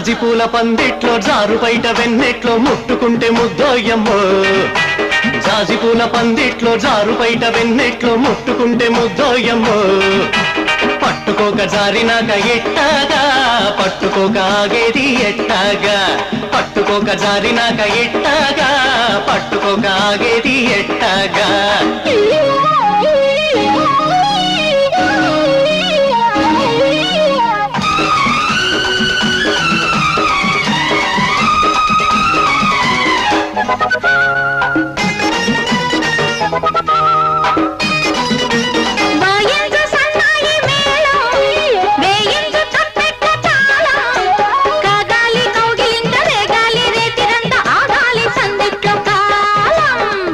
జాజి పూల పందిట్లో జారు బయట వెన్నెట్లో ముట్టుకుంటే ముద్దోయమ్మో జాజి పూల పందిట్లో జారు బయట వెన్నెట్లో ముట్టుకుంటే ముద్దోయమ్మో పట్టుకోక జారినాక ఎట్టాగా పట్టుకోక ఆగేది ఎట్టాగా పట్టుకోక జారినాక ఎట్టాగా పట్టుకోక ఆగేది ఎట్టాగా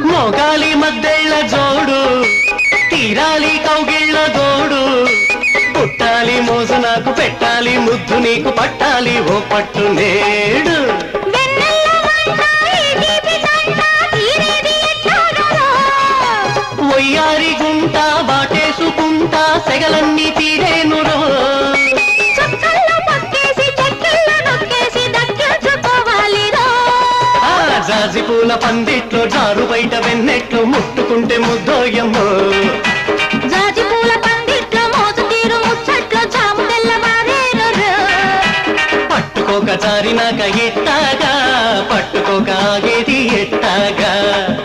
మోగాలి మద్దెళ్ళ జోడు తీరాలి కౌగిళ్ళ గోడు పుట్టాలి మోజు నాకు పెట్టాలి ముద్దు నీకు పట్టాలి ఓ పట్టు నేడు ఒయ్యారి గుంట బాటేసుకుంటా సెగలన్నీ తీరేనురో జాజి పూల పందిట్లో జారు బయట వెన్నెట్లో ముట్టుకుంటే ముద్దోయమ్మో జాజి పూల పందిట్లో మోజు తీరు ముచ్చట్లో జాము తెల్లవారేరు పట్టుకోక జారినాక ఎట్టాగా పట్టుకోక ఆగేది ఎట్టాగా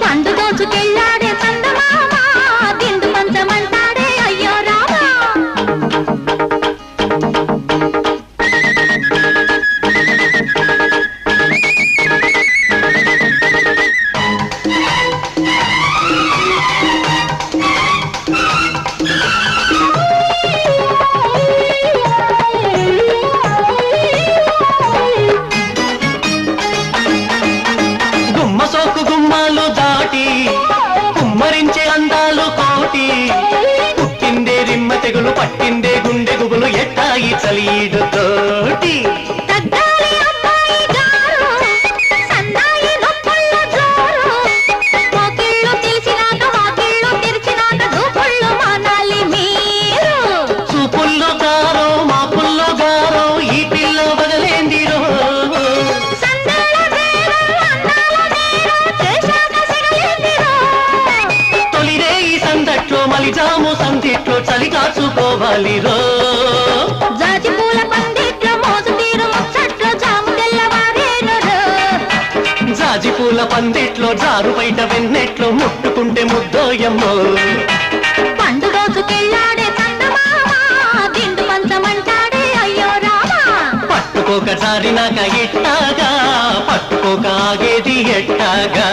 పండు దోచుకెళ్ళాడే చందమామ తిండు పంచమంటాడే అయ్యో రామా సోకు గుమ్మాలు దాటి కుమ్మరించే అందాలు కోటి పుట్టిందే రిమ్మ తెగులు పట్టిందే గుండె గుబులు ఎట్టాయి చలీడు తోటి చూపుల్లో గారో మా పుల్లో గారో ఈ పిల్ల వగలేందిరో మలిజాము సందిట్లో చలి కాచుకోవాలి రో జాజి పూల పందిట్లో మోజు తీరు ముచ్చట్లో జాము తెల్లవారేను జాజి పూల పందిట్లో జారు బయట వెన్నెట్లో ముట్టుకుంటే ముద్దోయమ్మో పండు రోజుకెళ్ళాడే చందమామ దిండు పంచమంటాడే అయ్యో రామా పట్టుకోక జారినాక ఎట్టాగా పట్టుకోక ఆగేది ఎట్టాగా